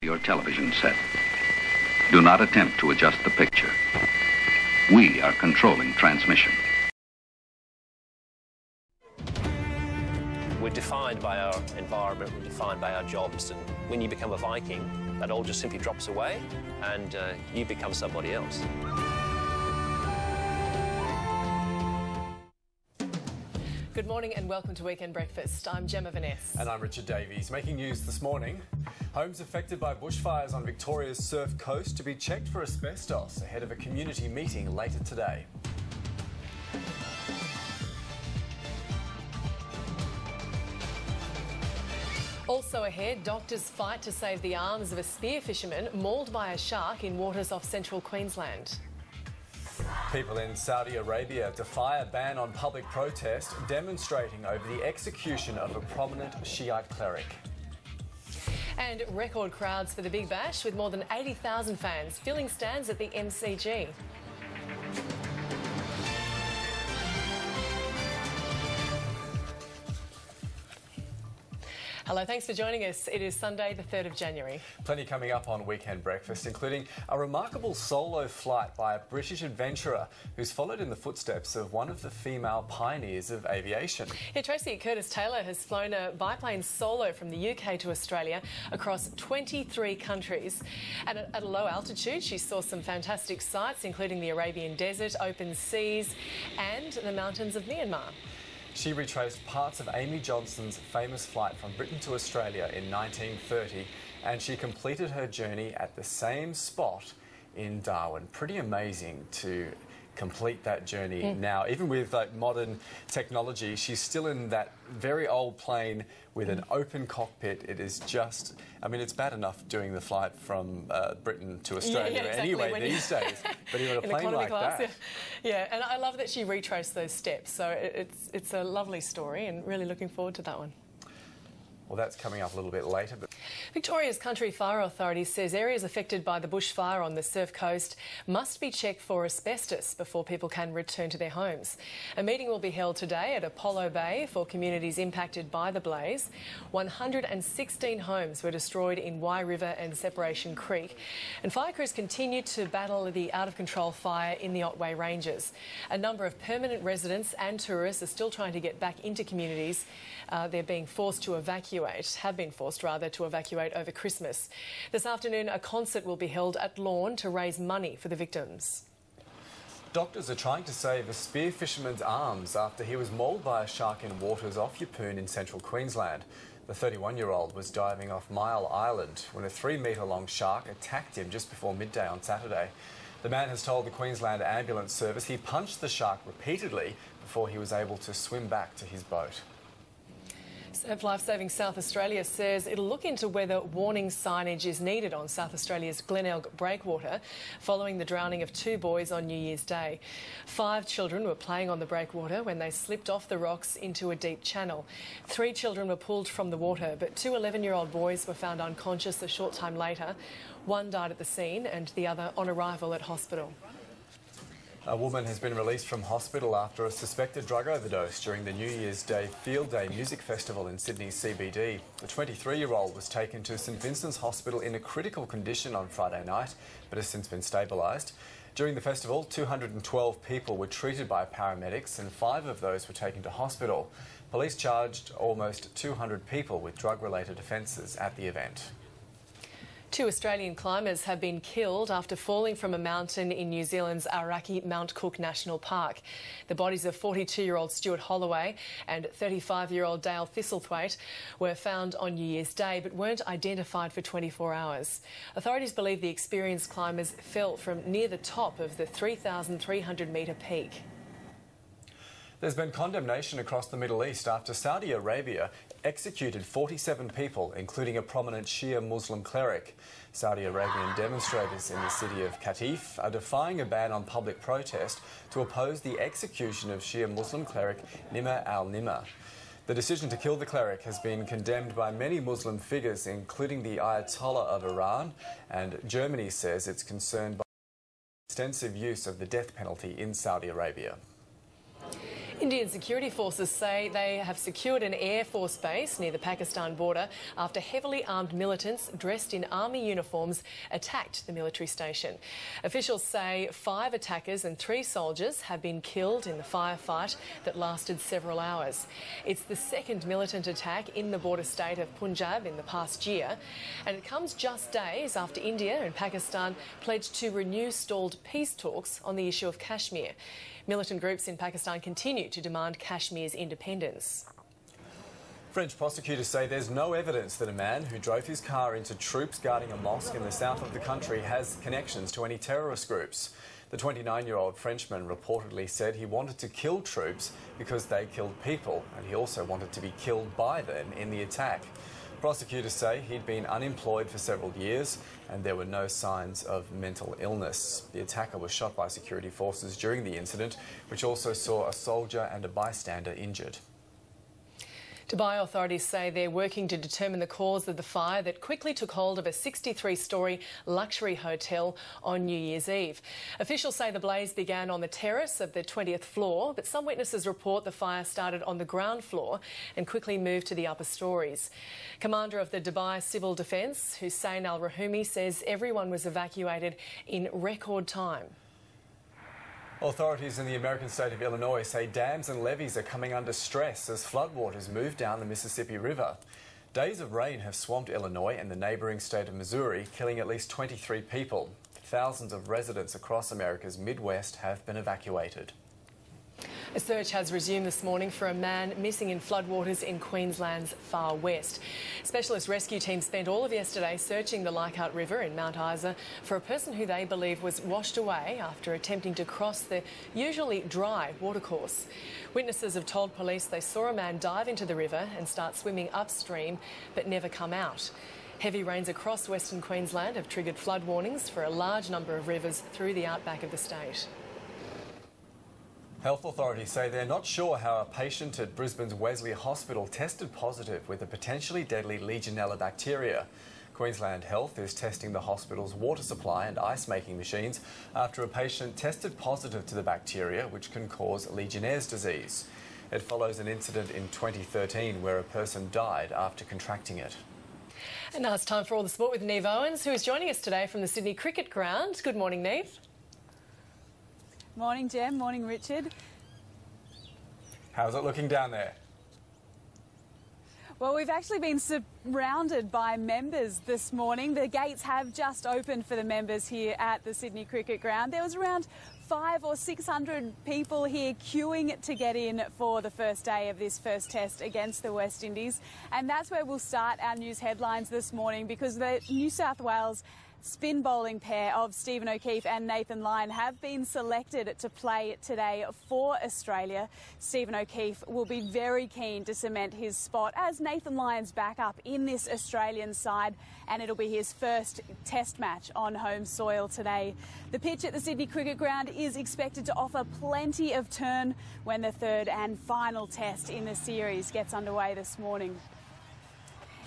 Your television set. Do not attempt to adjust the picture. We are controlling transmission. We're defined by our environment, we're defined by our jobs, and when you become a Viking, that all just simply drops away and you become somebody else. Good morning and welcome to Weekend Breakfast. I'm Gemma Vaness. And I'm Richard Davies. Making news this morning, homes affected by bushfires on Victoria's Surf Coast to be checked for asbestos ahead of a community meeting later today. Also ahead, doctors fight to save the arms of a spear fisherman mauled by a shark in waters off central Queensland. People in Saudi Arabia defy a ban on public protest, demonstrating over the execution of a prominent Shiite cleric. And record crowds for the Big Bash, with more than 80,000 fans filling stands at the MCG. Hello, thanks for joining us. It is Sunday, the 3rd of January. Plenty coming up on Weekend Breakfast, including a remarkable solo flight by a British adventurer who's followed in the footsteps of one of the female pioneers of aviation. Yeah, Tracy Curtis Taylor has flown a biplane solo from the UK to Australia across 23 countries. And at a low altitude, she saw some fantastic sights, including the Arabian Desert, open seas and the mountains of Myanmar. She retraced parts of Amy Johnson's famous flight from Britain to Australia in 1930, and she completed her journey at the same spot in Darwin. Pretty amazing to complete that journey now. Even with modern technology, she's still in that very old plane with an open cockpit. It is just, I mean, it's bad enough doing the flight from Britain to Australia anyway these days, but even a plane like class, that. Yeah, and I love that she retraced those steps, so it's a lovely story and really looking forward to that one. Well, that's coming up a little bit later. But Victoria's Country Fire Authority says areas affected by the bushfire on the Surf Coast must be checked for asbestos before people can return to their homes. A meeting will be held today at Apollo Bay for communities impacted by the blaze. 116 homes were destroyed in Wye River and Separation Creek, and fire crews continue to battle the out-of-control fire in the Otway Ranges. A number of permanent residents and tourists are still trying to get back into communities. They're being forced to have been forced to evacuate over Christmas. This afternoon, a concert will be held at Lorne to raise money for the victims. Doctors are trying to save a spear fisherman's arms after he was mauled by a shark in waters off Yeppoon in central Queensland. The 31-year-old was diving off Mile Island when a 3-metre-long shark attacked him just before midday on Saturday. The man has told the Queensland Ambulance Service he punched the shark repeatedly before he was able to swim back to his boat. Surf Life Saving South Australia says it'll look into whether warning signage is needed on South Australia's Glenelg breakwater following the drowning of 2 boys on New Year's Day. 5 children were playing on the breakwater when they slipped off the rocks into a deep channel. 3 children were pulled from the water, but 2 11-year-old boys were found unconscious a short time later. 1 died at the scene and the other on arrival at hospital. A woman has been released from hospital after a suspected drug overdose during the New Year's Day Field Day Music Festival in Sydney's CBD. The 23-year-old was taken to St Vincent's Hospital in a critical condition on Friday night, but has since been stabilised. During the festival, 212 people were treated by paramedics and 5 of those were taken to hospital. Police charged almost 200 people with drug-related offences at the event. 2 Australian climbers have been killed after falling from a mountain in New Zealand's Aoraki Mount Cook National Park. The bodies of 42-year-old Stuart Holloway and 35-year-old Dale Thistlethwaite were found on New Year's Day but weren't identified for 24 hours. Authorities believe the experienced climbers fell from near the top of the 3,300-metre peak. There's been condemnation across the Middle East after Saudi Arabia executed 47 people, including a prominent Shia Muslim cleric. Saudi Arabian demonstrators in the city of Qatif are defying a ban on public protest to oppose the execution of Shia Muslim cleric Nimr al-Nimr. The decision to kill the cleric has been condemned by many Muslim figures, including the Ayatollah of Iran, and Germany says it's concerned by extensive use of the death penalty in Saudi Arabia. Indian security forces say they have secured an Air Force base near the Pakistan border after heavily armed militants dressed in army uniforms attacked the military station. Officials say 5 attackers and 3 soldiers have been killed in the firefight that lasted several hours. It's the second militant attack in the border state of Punjab in the past year, and it comes just days after India and Pakistan pledged to renew stalled peace talks on the issue of Kashmir. Militant groups in Pakistan continue to demand Kashmir's independence. French prosecutors say there's no evidence that a man who drove his car into troops guarding a mosque in the south of the country has connections to any terrorist groups. The 29-year-old Frenchman reportedly said he wanted to kill troops because they killed people, and he also wanted to be killed by them in the attack. Prosecutors say he'd been unemployed for several years and there were no signs of mental illness. The attacker was shot by security forces during the incident, which also saw a soldier and a bystander injured. Dubai authorities say they're working to determine the cause of the fire that quickly took hold of a 63-storey luxury hotel on New Year's Eve. Officials say the blaze began on the terrace of the 20th floor, but some witnesses report the fire started on the ground floor and quickly moved to the upper storeys. Commander of the Dubai Civil Defence, Hussein Al Rahumi, says everyone was evacuated in record time. Authorities in the American state of Illinois say dams and levees are coming under stress as floodwaters move down the Mississippi River. Days of rain have swamped Illinois and the neighbouring state of Missouri, killing at least 23 people. Thousands of residents across America's Midwest have been evacuated. A search has resumed this morning for a man missing in floodwaters in Queensland's far west. Specialist rescue teams spent all of yesterday searching the Leichhardt River in Mount Isa for a person who they believe was washed away after attempting to cross the usually dry watercourse. Witnesses have told police they saw a man dive into the river and start swimming upstream but never come out. Heavy rains across Western Queensland have triggered flood warnings for a large number of rivers through the outback of the state. Health authorities say they're not sure how a patient at Brisbane's Wesley Hospital tested positive with a potentially deadly Legionella bacteria. Queensland Health is testing the hospital's water supply and ice-making machines after a patient tested positive to the bacteria, which can cause Legionnaire's disease. It follows an incident in 2013 where a person died after contracting it. And now it's time for All the Sport with Neve Owens, who is joining us today from the Sydney Cricket Ground. Good morning, Neve. Morning, Jem. Morning, Richard. How's it looking down there? Well, we've actually been surrounded by members this morning. The gates have just opened for the members here at the Sydney Cricket Ground. There was around 500 or 600 people here queuing to get in for the first day of this first test against the West Indies. And that's where we'll start our news headlines this morning, because the New South Wales spin bowling pair of Stephen O'Keefe and Nathan Lyon have been selected to play today for Australia. Stephen O'Keefe will be very keen to cement his spot as Nathan Lyon's backup in this Australian side, and it'll be his first test match on home soil today. The pitch at the Sydney Cricket Ground is expected to offer plenty of turn when the third and final test in the series gets underway this morning.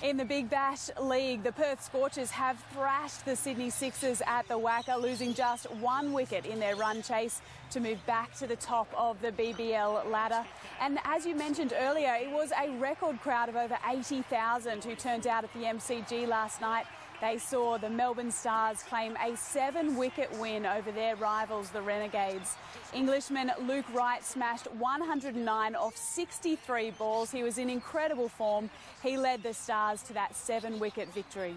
In the Big Bash League, the Perth Scorchers have thrashed the Sydney Sixers at the Wacker, losing just 1 wicket in their run chase to move back to the top of the BBL ladder. And as you mentioned earlier, it was a record crowd of over 80,000 who turned out at the MCG last night. They saw the Melbourne Stars claim a 7-wicket win over their rivals, the Renegades. Englishman Luke Wright smashed 109 off 63 balls. He was in incredible form. He led the Stars to that 7-wicket victory.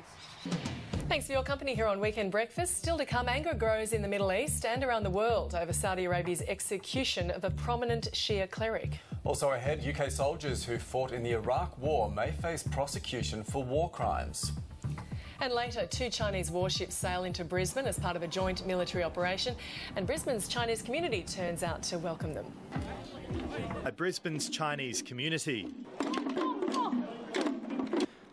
Thanks for your company here on Weekend Breakfast. Still to come, anger grows in the Middle East and around the world over Saudi Arabia's execution of a prominent Shia cleric. Also ahead, UK soldiers who fought in the Iraq War may face prosecution for war crimes. And later, 2 Chinese warships sail into Brisbane as part of a joint military operation, and Brisbane's Chinese community turns out to welcome them. Brisbane's Chinese community.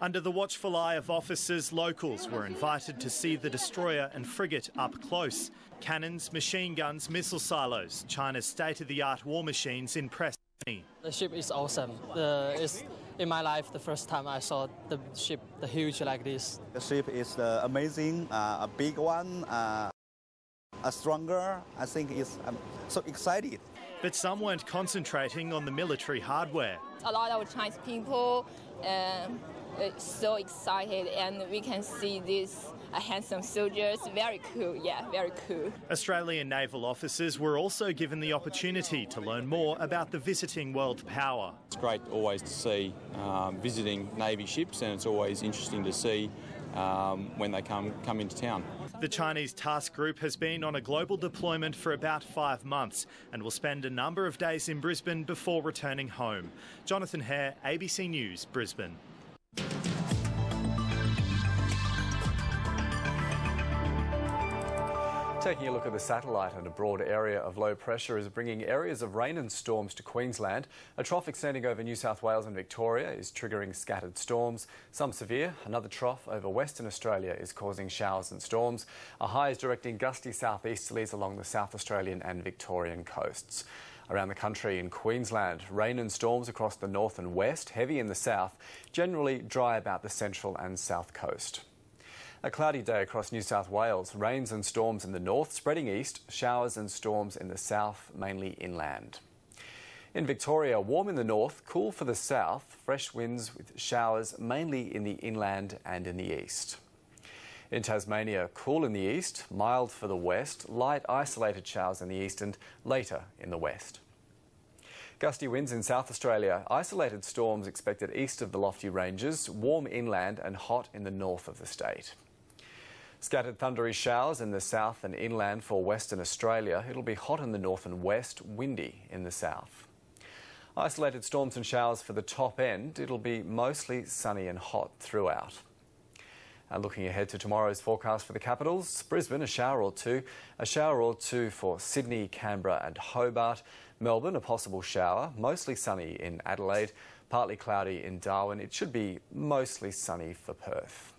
Under the watchful eye of officers, locals were invited to see the destroyer and frigate up close. Cannons, machine guns, missile silos, China's state-of-the-art war machines impressed many. The ship is awesome. It's in my life the first time I saw the ship, the huge like this. The ship is amazing, a big one, a stronger. I think it's so excited. But some weren't concentrating on the military hardware. A lot of Chinese people so excited, and we can see these handsome soldiers. Very cool, yeah, very cool. Australian naval officers were also given the opportunity to learn more about the visiting world power. It's great always to see visiting Navy ships, and it's always interesting to see when they come into town. The Chinese task group has been on a global deployment for about 5 months and will spend a number of days in Brisbane before returning home. Jonathan Hare, ABC News, Brisbane. Taking a look at the satellite, and a broad area of low pressure is bringing areas of rain and storms to Queensland. A trough extending over New South Wales and Victoria is triggering scattered storms, some severe. Another trough over Western Australia is causing showers and storms. A high is directing gusty southeasterlies along the South Australian and Victorian coasts. Around the country in Queensland, rain and storms across the north and west, heavy in the south, generally dry about the central and south coast. A cloudy day across New South Wales, rains and storms in the north, spreading east, showers and storms in the south, mainly inland. In Victoria, warm in the north, cool for the south, fresh winds with showers mainly in the inland and in the east. In Tasmania, cool in the east, mild for the west, light isolated showers in the east and later in the west. Gusty winds in South Australia, isolated storms expected east of the lofty ranges, warm inland and hot in the north of the state. Scattered thundery showers in the south and inland for Western Australia. It'll be hot in the north and west, windy in the south. Isolated storms and showers for the top end. It'll be mostly sunny and hot throughout. And looking ahead to tomorrow's forecast for the capitals, Brisbane, a shower or two for Sydney, Canberra and Hobart. Melbourne, a possible shower, mostly sunny in Adelaide, partly cloudy in Darwin. It should be mostly sunny for Perth.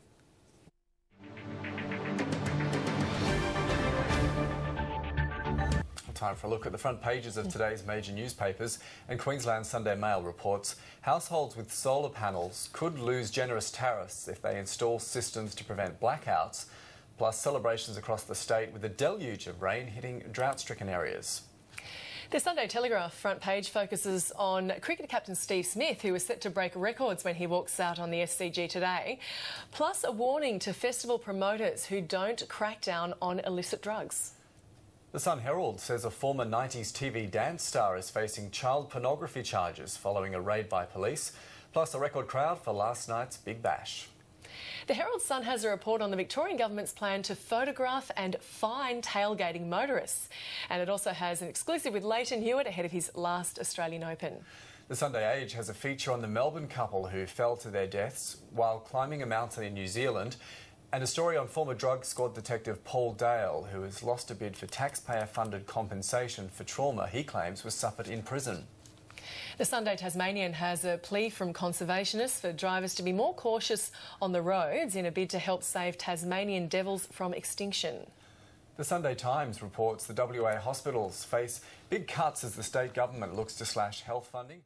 Time for a look at the front pages of today's major newspapers, and Queensland Sunday Mail reports households with solar panels could lose generous tariffs if they install systems to prevent blackouts, plus celebrations across the state with a deluge of rain hitting drought-stricken areas. The Sunday Telegraph front page focuses on cricketer captain Steve Smith, who is set to break records when he walks out on the SCG today, plus a warning to festival promoters who don't crack down on illicit drugs. The Sun Herald says a former 90s TV dance star is facing child pornography charges following a raid by police, plus a record crowd for last night's Big Bash. The Herald Sun has a report on the Victorian government's plan to photograph and fine tailgating motorists. And it also has an exclusive with Leighton Hewitt ahead of his last Australian Open. The Sunday Age has a feature on the Melbourne couple who fell to their deaths while climbing a mountain in New Zealand, and a story on former drug squad detective Paul Dale, who has lost a bid for taxpayer-funded compensation for trauma he claims was suffered in prison. The Sunday Tasmanian has a plea from conservationists for drivers to be more cautious on the roads in a bid to help save Tasmanian devils from extinction. The Sunday Times reports the WA hospitals face big cuts as the state government looks to slash health funding.